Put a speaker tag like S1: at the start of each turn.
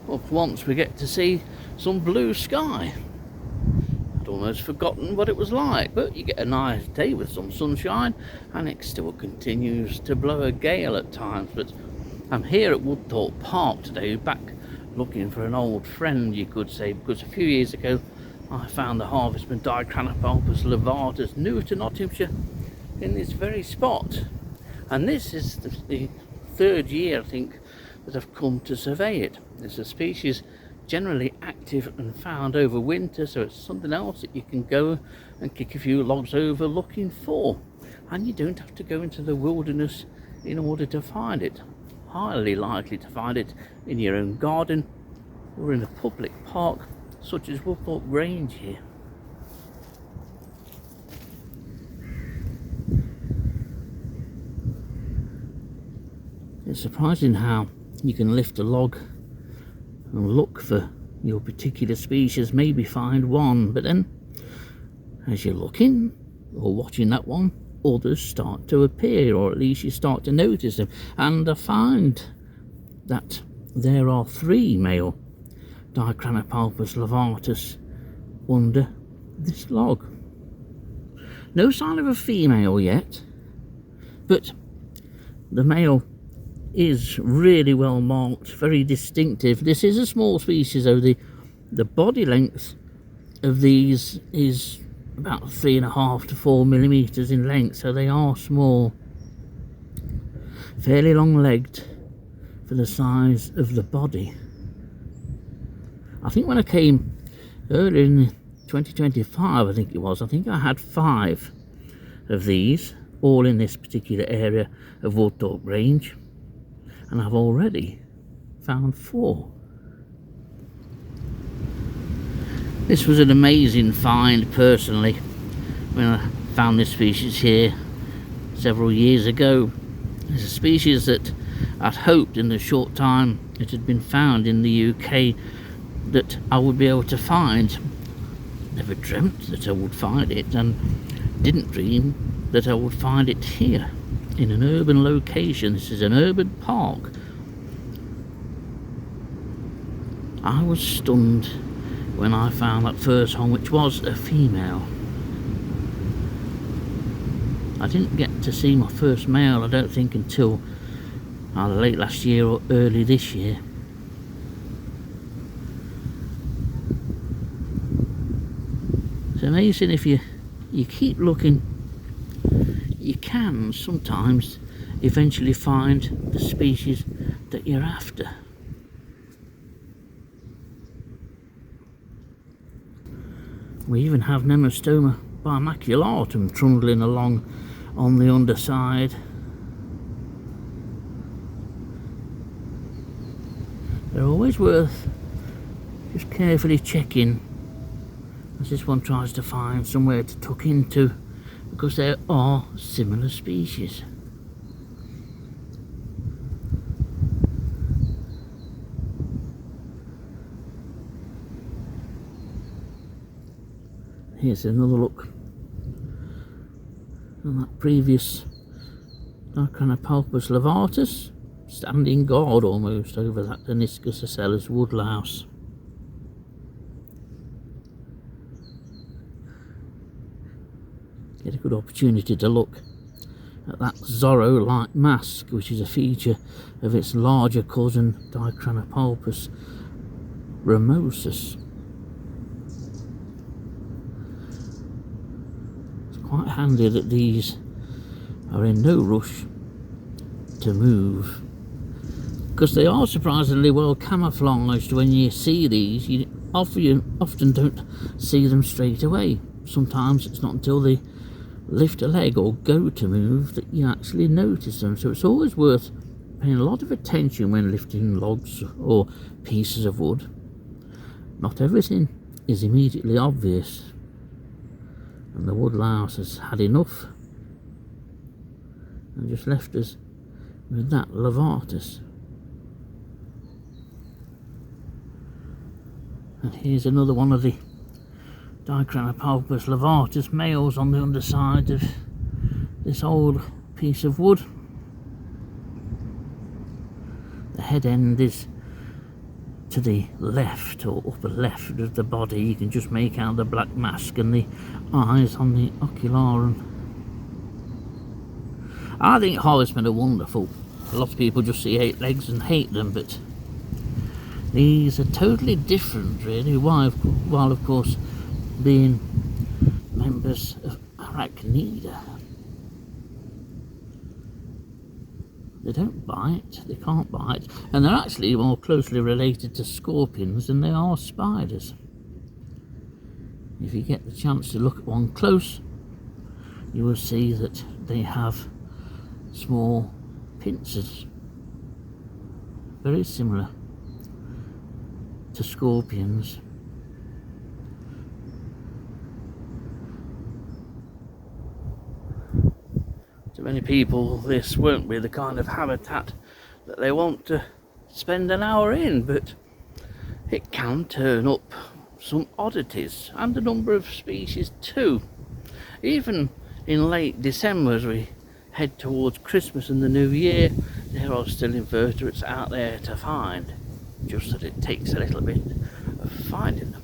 S1: Well, for once we get to see some blue sky. I'd almost forgotten what it was like, but you get a nice day with some sunshine, and it still continues to blow a gale at times. But I'm here at Woodthorpe Park today, back looking for an old friend, you could say, because a few years ago I found the harvestman Dicranopalpus larvatus new to Nottinghamshire in this very spot. And this is the third year, I think, that I've come to survey it. It's a species generally active and found over winter, so it's something else that you can go and kick a few logs over looking for. And you don't have to go into the wilderness in order to find it. Highly likely to find it in your own garden or in a public park such as Woodthorpe Grange here. It's surprising how you can lift a log and look for your particular species, maybe find one, but then as you're looking or watching that one, others start to appear, or at least you start to notice them. And I find that there are 3 male Dicranopalpus larvatus under this log. No sign of a female yet, but the male is really well marked, very distinctive. This is a small species, though. The body length of these is about 3.5 to 4 millimeters in length, so they are small, fairly long-legged for the size of the body. I think when I came earlier in 2025, I think I had 5 of these, all in this particular area of Woodthorpe Grange, and I've already found 4. This was an amazing find personally when I found this species here several years ago. It's a species that I'd hoped in the short time it had been found in the UK that I would be able to find. Never dreamt that I would find it, and didn't dream that I would find it here in an urban location. This is an urban park. I was stunned when I found that first one, which was a female. I didn't get to see my first male, I don't think, until either late last year or early this year. It's amazing, if you keep looking, you can sometimes eventually find the species that you're after. We even have Nemostoma bimaculatum trundling along on the underside. They're always worth just carefully checking as this one tries to find somewhere to tuck into, because there are similar species. Here's another look at that previous Dicranopalpus larvatus, standing guard almost over that Aniscus ocellus woodlouse. Get a good opportunity to look at that Zorro-like mask, which is a feature of its larger cousin Dicranopalpus ramosus. Quite handy that these are in no rush to move, because they are surprisingly well camouflaged. When you see these, you often don't see them straight away. Sometimes it's not until they lift a leg or go to move that you actually notice them. So it's always worth paying a lot of attention when lifting logs or pieces of wood. Not everything is immediately obvious, and the woodlouse has had enough and just left us with that larvatus. And here's another one of the Dicranopalpus larvatus males on the underside of this old piece of wood. The head end is to the left or upper left of the body, you can just make out the black mask and the eyes on the ocularum. I think harvestmen are wonderful. A lot of people just see 8 legs and hate them, but these are totally different, really, while of course being members of Arachnida. They don't bite, they can't bite, and they're actually more closely related to scorpions than they are spiders. If you get the chance to look at one close, you will see that they have small pincers, very similar to scorpions. To many people, this won't be the kind of habitat that they want to spend an hour in, but it can turn up some oddities, and a number of species too. Even in late December, as we head towards Christmas and the New Year, there are still invertebrates out there to find, just that it takes a little bit of finding them.